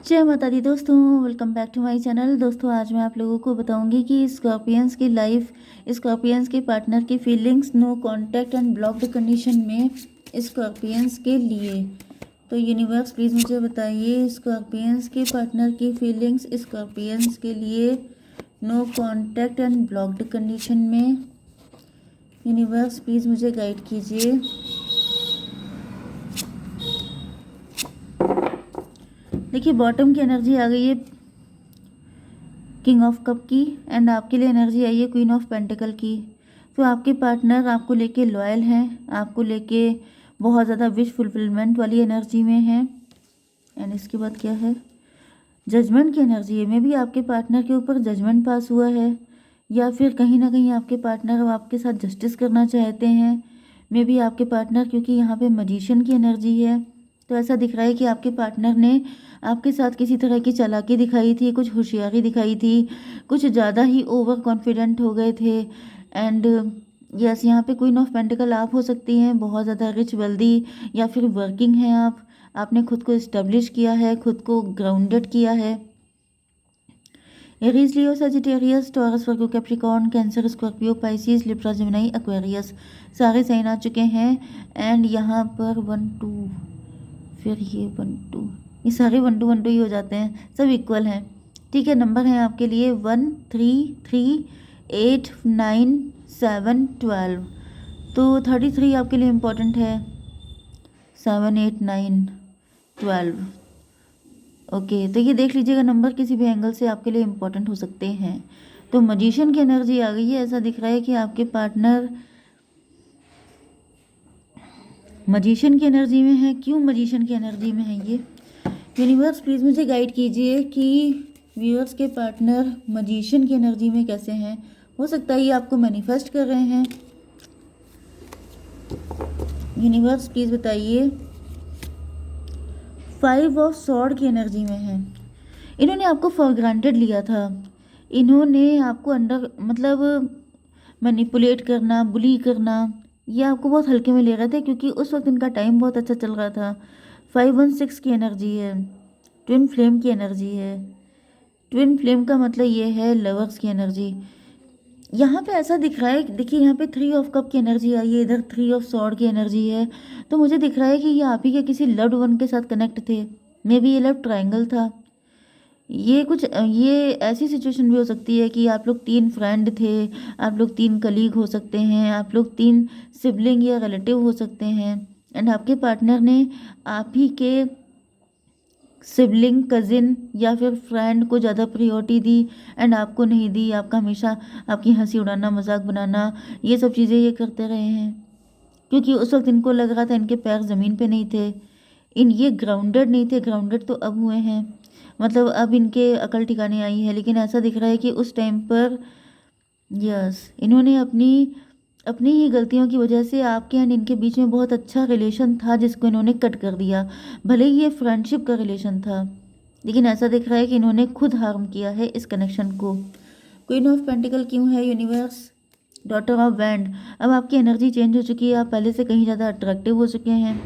जय माता दी दोस्तों, welcome back to my channel. दोस्तों आज मैं आप लोगों को बताऊंगी कि स्कॉर्पियंस की लाइफ, स्कॉर्पियंस के पार्टनर की feelings, no contact and blocked condition में स्कॉर्पियंस के लिए। तो यूनिवर्स प्लीज़ मुझे बताइए स्कॉर्पियंस के पार्टनर की फीलिंग्स स्कॉर्पियंस के लिए no contact and blocked condition में। यूनिवर्स प्लीज़ मुझे गाइड कीजिए। देखिए बॉटम की एनर्जी आ गई है किंग ऑफ कप की, एंड आपके लिए एनर्जी आई है क्वीन ऑफ पेंटिकल की। तो आपके पार्टनर आपको लेके लॉयल हैं, आपको लेके बहुत ज़्यादा विश फुलफिलमेंट वाली एनर्जी में हैं। एंड इसके बाद क्या है, जजमेंट की एनर्जी है। मे भी आपके पार्टनर के ऊपर जजमेंट पास हुआ है, या फिर कहीं ना कहीं आपके पार्टनर अब आपके साथ जस्टिस करना चाहते हैं। मे भी आपके पार्टनर, क्योंकि यहाँ पे मजिशियन की एनर्जी है, तो ऐसा दिख रहा है कि आपके पार्टनर ने आपके साथ किसी तरह की चालाकी दिखाई थी, कुछ होशियारी दिखाई थी, कुछ ज़्यादा ही ओवर कॉन्फिडेंट हो गए थे। एंड यस, यहाँ पे क्वीन ऑफ पेंटिकल आप हो सकती हैं, बहुत ज़्यादा रिच वेल्दी, या फिर वर्किंग हैं आप, आपने खुद को इस्टेब्लिश किया है, खुद को ग्राउंडेड किया है। Aries, Leo, Sagittarius, Taurus, Virgo, Capricorn, Cancer, Scorpio, Pisces, Libra, Gemini, Aquarius सारे साइन आ चुके हैं। एंड यहाँ पर 1 2, फिर ये 1 2, ये सारे 1 2 1 2 ही हो जाते हैं, सब इक्वल हैं। ठीक है, नंबर है आपके लिए 1 3 3 8 9 7 12। तो 33 आपके लिए इम्पोर्टेंट है, 7 8 9 12। ओके, तो ये देख लीजिएगा, नंबर किसी भी एंगल से आपके लिए इम्पोर्टेंट हो सकते हैं। तो मजिशियन की एनर्जी आ गई है। ऐसा दिख रहा है कि आपके पार्टनर मजिशियन की एनर्जी में है। क्यों मजिशियन की एनर्जी में है ये? यूनिवर्स प्लीज़ मुझे गाइड कीजिए कि व्यूअर्स के पार्टनर मजिशियन की एनर्जी में कैसे हैं। हो सकता है ये आपको मैनिफेस्ट कर रहे हैं। यूनिवर्स प्लीज़ बताइए। 5 ऑफ सॉर्ड की एनर्जी में है। इन्होंने आपको फॉर ग्रांटेड लिया था, इन्होंने आपको अंडर मतलब मैनिपुलेट करना, बुली करना, ये आपको बहुत हल्के में ले रहे थे, क्योंकि उस वक्त इनका टाइम बहुत अच्छा चल रहा था। 516 की एनर्जी है, ट्विन फ्लेम की एनर्जी है। ट्विन फ्लेम का मतलब ये है लवर्स की एनर्जी। यहाँ पे ऐसा दिख रहा है, देखिए यहाँ पे 3 ऑफ कप की एनर्जी आई है, इधर 3 ऑफ सॉर्ड की एनर्जी है। तो मुझे दिख रहा है कि ये आप ही के किसी लव्ड वन के साथ कनेक्ट थे। मे बी ये लव ट्रायंगल था। ये ऐसी सिचुएशन भी हो सकती है कि आप लोग 3 फ्रेंड थे, आप लोग 3 कलीग हो सकते हैं, आप लोग 3 सिबलिंग या रिलेटिव हो सकते हैं। एंड आपके पार्टनर ने आप ही के सिबलिंग, कजिन या फिर फ्रेंड को ज़्यादा प्रायोरिटी दी, एंड आपको नहीं दी। आपका हमेशा आपकी हंसी उड़ाना, मजाक बनाना, ये सब चीज़ें ये करते रहे हैं, क्योंकि उस वक्त इनको लग रहा था इनके पैर ज़मीन पे नहीं थे, ये ग्राउंडेड नहीं थे। ग्राउंडेड तो अब हुए हैं, मतलब अब इनके अकल ठिकाने आई है। लेकिन ऐसा दिख रहा है कि उस टाइम पर यस, इन्होंने अपनी ही गलतियों की वजह से आपके एंड इनके बीच में बहुत अच्छा रिलेशन था, जिसको इन्होंने कट कर दिया। भले ही ये फ्रेंडशिप का रिलेशन था, लेकिन ऐसा दिख रहा है कि इन्होंने खुद हार्म किया है इस कनेक्शन को। क्वीन ऑफ पेंटिकल क्यों है यूनिवर्स? Daughter of band. अब आपकी एनर्जी चेंज हो चुकी है, आप पहले से कहीं ज़्यादा अट्रैक्टिव हो चुके हैं,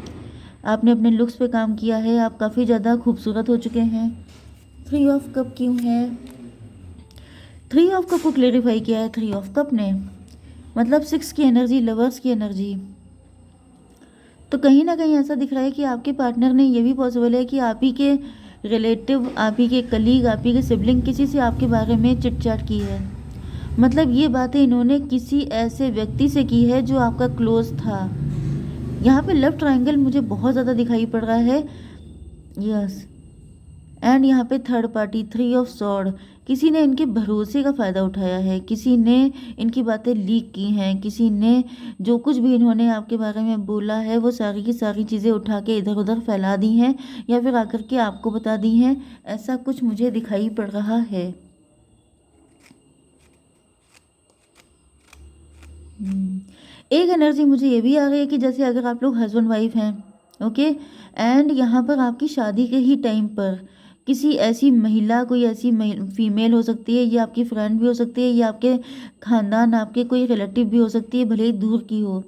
आपने अपने लुक्स पे काम किया है, आप काफ़ी ज़्यादा खूबसूरत हो चुके हैं। 3 ऑफ कप क्यों है? 3 ऑफ कप को क्लेरिफाई किया है 3 ऑफ कप ने, मतलब 6 की एनर्जी, लवर्स की एनर्जी। तो कहीं ना कहीं ऐसा दिख रहा है कि आपके पार्टनर ने, ये भी पॉसिबल है कि आप ही के रिलेटिव, आप ही के कलीग, आप ही के सिबलिंग किसी से आपके बारे में चिट चैट की है। मतलब ये बातें इन्होंने किसी ऐसे व्यक्ति से की है जो आपका क्लोज था। यहाँ पे लेफ्ट ट्रायंगल मुझे बहुत ज़्यादा दिखाई पड़ रहा है। यस, एंड यहाँ पे थर्ड पार्टी, 3 ऑफ सॉर्ड। किसी ने इनके भरोसे का फ़ायदा उठाया है, किसी ने इनकी बातें लीक की हैं, किसी ने जो कुछ भी इन्होंने आपके बारे में बोला है वो सारी की सारी चीज़ें उठा के इधर उधर फैला दी हैं, या फिर आकर के आपको बता दी हैं। ऐसा कुछ मुझे दिखाई पड़ रहा है। एक एनर्जी मुझे ये भी आ रही है कि जैसे अगर आप लोग हस्बैंड वाइफ हैं, ओके, एंड यहाँ पर आपकी शादी के ही टाइम पर किसी ऐसी महिला, कोई ऐसी फीमेल हो सकती है, ये आपकी फ्रेंड भी हो सकती है, ये आपके खानदान, आपके कोई रिलेटिव भी हो सकती है, भले ही दूर की हो,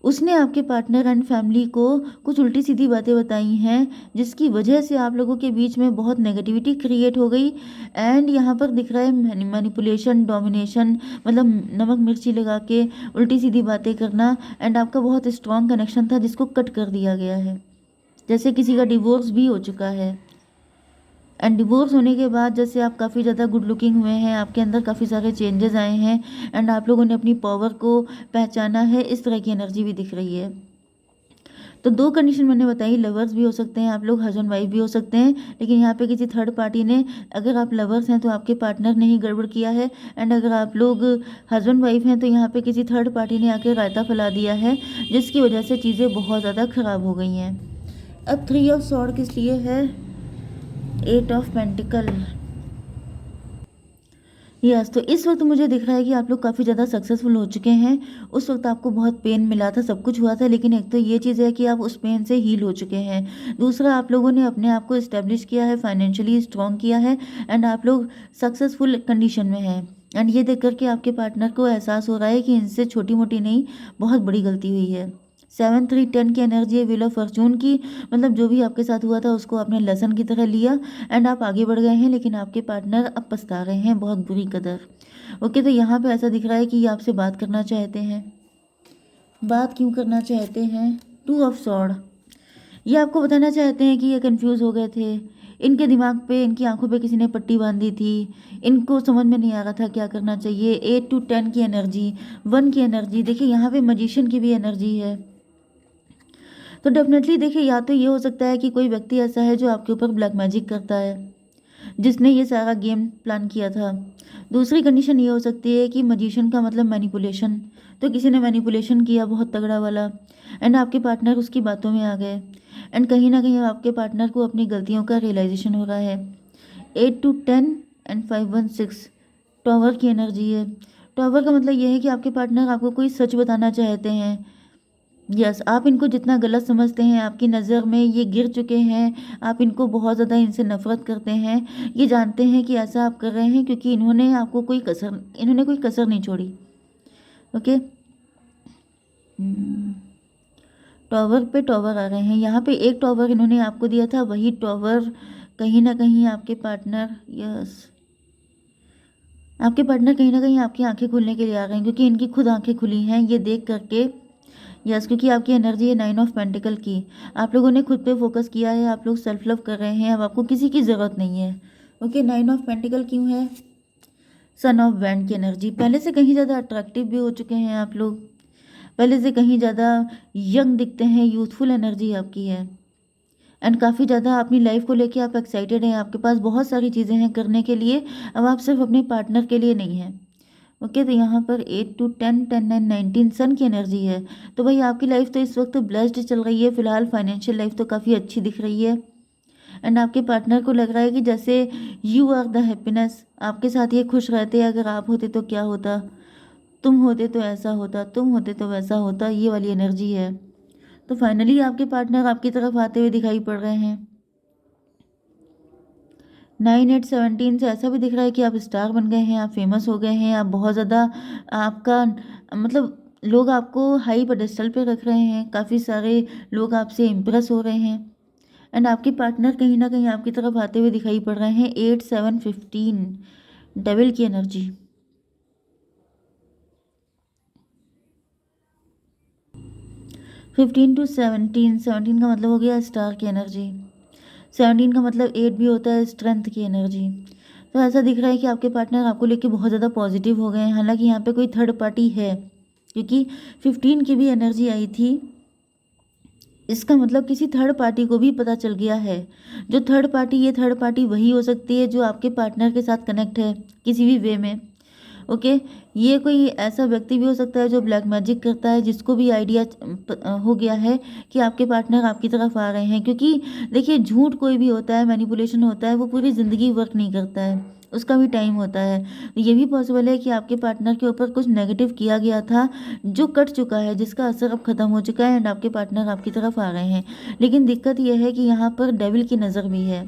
उसने आपके पार्टनर एंड फैमिली को कुछ उल्टी सीधी बातें बताई हैं, जिसकी वजह से आप लोगों के बीच में बहुत नेगेटिविटी क्रिएट हो गई। एंड यहाँ पर दिख रहा है मैनिपुलेशन, डोमिनेशन, मतलब नमक मिर्ची लगा के उल्टी सीधी बातें करना। एंड आपका बहुत स्ट्रॉन्ग कनेक्शन था जिसको कट कर दिया गया है, जैसे किसी का डिवोर्स भी हो चुका है। एंड डिवोर्स होने के बाद जैसे आप काफ़ी ज़्यादा गुड लुकिंग हुए हैं, आपके अंदर काफ़ी सारे चेंजेस आए हैं एंड आप लोगों ने अपनी पावर को पहचाना है, इस तरह की एनर्जी भी दिख रही है। तो दो कंडीशन मैंने बताई, लवर्स भी हो सकते हैं आप लोग, हस्बैंड वाइफ भी हो सकते हैं, लेकिन यहाँ पे किसी थर्ड पार्टी ने, अगर आप लवर्स हैं तो आपके पार्टनर ने ही गड़बड़ किया है, एंड अगर आप लोग हस्बैंड वाइफ हैं तो यहाँ पे किसी थर्ड पार्टी ने आके रायता फैला दिया है, जिसकी वजह से चीज़ें बहुत ज़्यादा ख़राब हो गई हैं। अब 3 ऑफ सॉर्ड किस लिए है? 8 ऑफ पेंटिकल। यस, तो इस वक्त मुझे दिख रहा है कि आप लोग काफ़ी ज़्यादा सक्सेसफुल हो चुके हैं। उस वक्त आपको बहुत पेन मिला था, सब कुछ हुआ था, लेकिन एक तो ये चीज़ है कि आप उस पेन से हील हो चुके हैं। दूसरा, आप लोगों ने अपने आप को इस्टेब्लिश किया है, फाइनेंशियली स्ट्रॉन्ग किया है एंड आप लोग सक्सेसफुल कंडीशन में हैं। एंड ये देख कर के आपके पार्टनर को एहसास हो रहा है कि इनसे छोटी मोटी नहीं, बहुत बड़ी गलती हुई है। 7 3 10 की एनर्जी है, व्हील ऑफ फॉर्चून की, मतलब जो भी आपके साथ हुआ था उसको आपने लेसन की तरह लिया एंड आप आगे बढ़ गए हैं, लेकिन आपके पार्टनर अब पछता रहे हैं बहुत बुरी कदर। ओके, तो यहाँ पे ऐसा दिख रहा है कि ये आपसे बात करना चाहते हैं। बात क्यों करना चाहते हैं? 2 ऑफ सॉर्ड। ये आपको बताना चाहते हैं कि ये कंफ्यूज हो गए थे, इनके दिमाग पे, इनकी आंखों पे किसी ने पट्टी बांधी थी, इनको समझ में नहीं आ रहा था क्या करना चाहिए। 8 to 10 की एनर्जी, 1 की एनर्जी, देखिए यहाँ पे मजिशियन की भी एनर्जी है। तो डेफिनेटली देखिए, या तो ये हो सकता है कि कोई व्यक्ति ऐसा है जो आपके ऊपर ब्लैक मैजिक करता है, जिसने ये सारा गेम प्लान किया था। दूसरी कंडीशन ये हो सकती है कि मजिशियन का मतलब मैनिपुलेशन, तो किसी ने मैनिपुलेशन किया बहुत तगड़ा वाला एंड आपके पार्टनर उसकी बातों में आ गए एंड कहीं ना कहीं आपके पार्टनर को अपनी गलतियों का रियलाइजेशन हो रहा है। 8 to 10 एंड 5 1 6 टॉवर की एनर्जी है। टॉवर का मतलब ये है कि आपके पार्टनर आपको कोई सच बताना चाहते हैं। यस, आप इनको जितना गलत समझते हैं, आपकी नज़र में ये गिर चुके हैं, आप इनको बहुत ज़्यादा, इनसे नफरत करते हैं। ये जानते हैं कि ऐसा आप कर रहे हैं क्योंकि इन्होंने कोई कसर नहीं छोड़ी। ओके, टॉवर पे टॉवर आ रहे हैं, यहाँ पे एक टॉवर इन्होंने आपको दिया था, वही टॉवर कहीं ना कहीं आपके पार्टनर, यस, आपके पार्टनर कहीं ना कहीं आपकी आंखें खुलने के लिए आ गए हैं, क्योंकि इनकी खुद आंखें खुली हैं ये देख करके। यस, क्योंकि आपकी एनर्जी है 9 ऑफ पेंटिकल की। आप लोगों ने खुद पे फोकस किया है, आप लोग सेल्फ लव कर रहे हैं, अब आपको किसी की ज़रूरत नहीं है। ओके, 9 ऑफ पेंटिकल क्यों है? सन ऑफ वैंड की एनर्जी। पहले से कहीं ज़्यादा अट्रैक्टिव भी हो चुके हैं आप लोग, पहले से कहीं ज़्यादा यंग दिखते हैं, यूथफुल एनर्जी आपकी है एंड काफ़ी ज़्यादा अपनी लाइफ को लेके आप एक्साइटेड हैं, आपके पास बहुत सारी चीज़ें हैं करने के लिए, अब आप सिर्फ अपने पार्टनर के लिए नहीं हैं। ओके, तो यहाँ पर 8 to 10 10 9 19 सन की एनर्जी है। तो भाई आपकी लाइफ तो इस वक्त ब्लेस्ड चल रही है, फिलहाल फाइनेंशियल लाइफ तो काफ़ी अच्छी दिख रही है एंड आपके पार्टनर को लग रहा है कि जैसे यू आर द हैप्पीनेस, आपके साथ ये खुश रहते, अगर आप होते तो क्या होता, तुम होते तो ऐसा होता, तुम होते तो वैसा होता, ये वाली एनर्जी है। तो फाइनली आपके पार्टनर आपकी तरफ आते हुए दिखाई पड़ रहे हैं। 9 8 17 से ऐसा भी दिख रहा है कि आप स्टार बन गए हैं, आप फेमस हो गए हैं, आप बहुत ज़्यादा, आपका मतलब लोग आपको हाई पेडेस्टल पे रख रहे हैं, काफ़ी सारे लोग आपसे इम्प्रेस हो रहे हैं एंड आपके पार्टनर कहीं ना कहीं आपकी तरफ आते हुए दिखाई पड़ रहे हैं। 8 7 15 डेविल की एनर्जी। 15 to 17, 17 का मतलब हो गया स्टार की एनर्जी, 17 का मतलब 8 भी होता है, स्ट्रेंथ की एनर्जी। तो ऐसा दिख रहा है कि आपके पार्टनर आपको लेके बहुत ज़्यादा पॉजिटिव हो गए हैं, हालांकि यहाँ पे कोई थर्ड पार्टी है, क्योंकि 15 की भी एनर्जी आई थी, इसका मतलब किसी थर्ड पार्टी को भी पता चल गया है। जो थर्ड पार्टी, ये थर्ड पार्टी वही हो सकती है जो आपके पार्टनर के साथ कनेक्ट है किसी भी वे में। ओके, ये कोई ऐसा व्यक्ति भी हो सकता है जो ब्लैक मैजिक करता है, जिसको भी आइडिया हो गया है कि आपके पार्टनर आपकी तरफ आ रहे हैं, क्योंकि देखिए झूठ कोई भी होता है, मैनिपुलेशन होता है, वो पूरी ज़िंदगी वर्क नहीं करता है, उसका भी टाइम होता है। तो ये भी पॉसिबल है कि आपके पार्टनर के ऊपर कुछ नेगेटिव किया गया था जो कट चुका है, जिसका असर अब ख़त्म हो चुका है एंड आपके पार्टनर आपकी तरफ आ रहे हैं। लेकिन दिक्कत यह है कि यहाँ पर डेविल की नज़र भी है,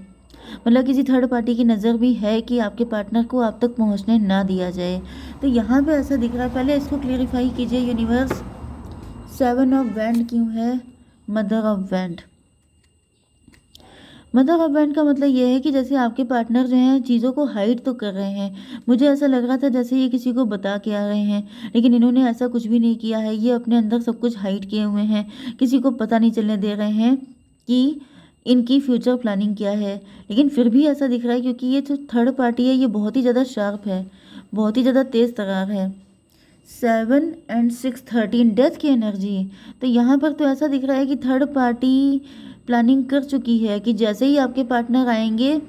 मतलब किसी थर्ड पार्टी की नज़र भी है कि आपके पार्टनर को आप तक पहुंचने ना दिया जाए। तो यहाँ पे ऐसा दिख रहा है, पहले इसको क्लेरिफाई कीजिए यूनिवर्स। सेवन ऑफ वैंड क्यों है mother of wand? Mother of wand का मतलब ये है कि जैसे आपके पार्टनर जो हैं चीज़ों को हाइड तो कर रहे हैं। मुझे ऐसा लग रहा था जैसे ये किसी को बता के आ रहे हैं, लेकिन इन्होंने ऐसा कुछ भी नहीं किया है। ये अपने अंदर सब कुछ हाइड किए हुए हैं, किसी को पता नहीं चलने दे रहे हैं कि इनकी फ्यूचर प्लानिंग क्या है। लेकिन फिर भी ऐसा दिख रहा है क्योंकि ये जो थर्ड पार्टी है ये बहुत ही ज़्यादा शार्प है, बहुत ही ज़्यादा तेज़ तर्रार है। 7 एंड 6 13 डेथ की एनर्जी। तो यहाँ पर तो ऐसा दिख रहा है कि थर्ड पार्टी प्लानिंग कर चुकी है कि जैसे ही आपके पार्टनर आएंगे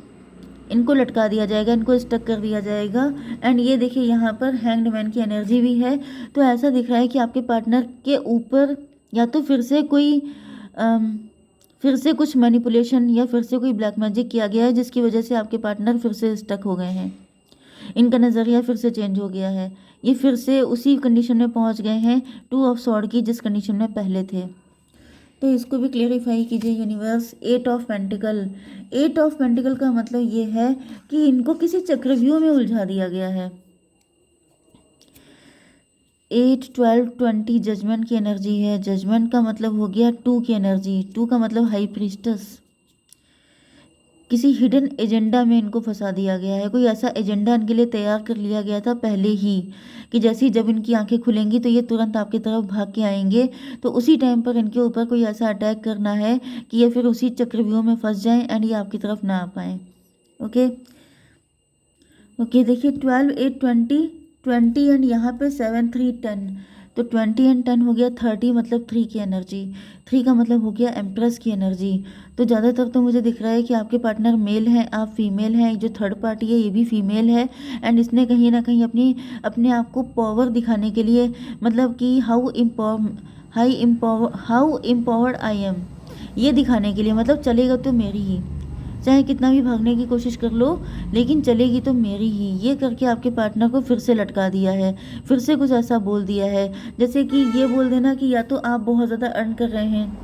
इनको लटका दिया जाएगा, इनको स्टक कर दिया जाएगा। एंड ये देखिए यहाँ पर हैंग्ड मैन की एनर्जी भी है। तो ऐसा दिख रहा है कि आपके पार्टनर के ऊपर या तो फिर से कुछ मैनिपुलेशन या फिर से कोई ब्लैक मैजिक किया गया है, जिसकी वजह से आपके पार्टनर फिर से स्टक हो गए हैं। इनका नज़रिया फिर से चेंज हो गया है, ये फिर से उसी कंडीशन में पहुंच गए हैं 2 ऑफ सॉर्ड की, जिस कंडीशन में पहले थे। तो इसको भी क्लेरिफाई कीजिए universe. 8 of pentacle. 8 of pentacle का मतलब ये है कि इनको किसी चक्रव्यूह में उलझा दिया गया है। 8 12 20 जजमेंट की एनर्जी है। जजमेंट का मतलब हो गया 2 की एनर्जी। 2 का मतलब हाई प्रीस्टस। किसी हिडन एजेंडा में इनको फंसा दिया गया है। कोई ऐसा एजेंडा इनके लिए तैयार कर लिया गया था पहले ही कि जैसे ही जब इनकी आंखें खुलेंगी तो ये तुरंत आपकी तरफ भाग के आएंगे। तो उसी टाइम पर इनके ऊपर कोई ऐसा अटैक करना है कि ये फिर उसी चक्रव्यूह में फंस जाएं एंड ये आपकी तरफ ना आ पाएँ। ओके ओके, देखिए 12 8 20 20 एंड यहाँ पे 7 3 10। तो 20 एंड 10 हो गया 30, मतलब 3 की एनर्जी। 3 का मतलब हो गया एम्प्रेस की एनर्जी। तो ज़्यादातर तो मुझे दिख रहा है कि आपके पार्टनर मेल हैं, आप फीमेल हैं। जो थर्ड पार्टी है ये भी फीमेल है एंड इसने कहीं ना कहीं अपने आप को पावर दिखाने के लिए, मतलब कि हाउ एम्पावर्ड आई एम, ये दिखाने के लिए, मतलब चलेगा तो मेरी ही, चाहे कितना भी भागने की कोशिश कर लो लेकिन चलेगी तो मेरी ही, ये करके आपके पार्टनर को फिर से लटका दिया है। फिर से कुछ ऐसा बोल दिया है जैसे कि ये बोल देना कि या तो आप बहुत ज़्यादा अर्न कर रहे हैं,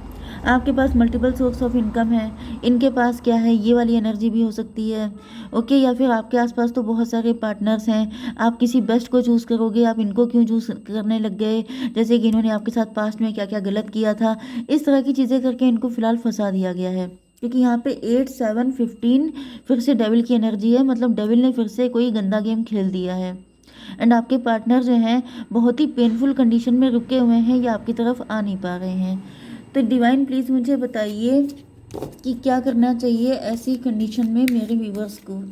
आपके पास मल्टीपल सोर्स ऑफ इनकम है, इनके पास क्या है, ये वाली एनर्जी भी हो सकती है। ओके, या फिर आपके आसपास तो बहुत सारे पार्टनर्स हैं, आप किसी बेस्ट को चूज़ करोगे, आप इनको क्यों चूज़ करने लग गए, जैसे कि इन्होंने आपके साथ पास्ट में क्या क्या गलत किया था। इस तरह की चीज़ें करके इनको फ़िलहाल फंसा दिया गया है क्योंकि यहाँ पे 8 7 15 फिर से डेविल की एनर्जी है, मतलब डेविल ने फिर से कोई गंदा गेम खेल दिया है। एंड आपके पार्टनर जो हैं बहुत ही पेनफुल कंडीशन में रुके हुए हैं या आपकी तरफ आ नहीं पा रहे हैं। तो डिवाइन प्लीज़ मुझे बताइए कि क्या करना चाहिए ऐसी कंडीशन में मेरे व्यूवर्स को।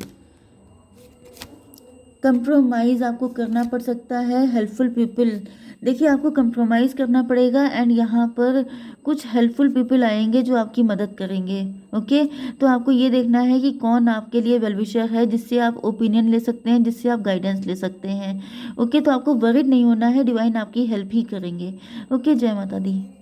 कंप्रोमाइज़ आपको करना पड़ सकता है। हेल्पफुल पीपल, देखिए आपको कंप्रोमाइज़ करना पड़ेगा एंड यहाँ पर कुछ हेल्पफुल पीपल आएंगे जो आपकी मदद करेंगे। ओके, तो आपको ये देखना है कि कौन आपके लिए वेलविशर है, जिससे आप ओपिनियन ले सकते हैं, जिससे आप गाइडेंस ले सकते हैं। ओके, तो आपको वरिड नहीं होना है, डिवाइन आपकी हेल्प ही करेंगे। ओके, जय माता दी।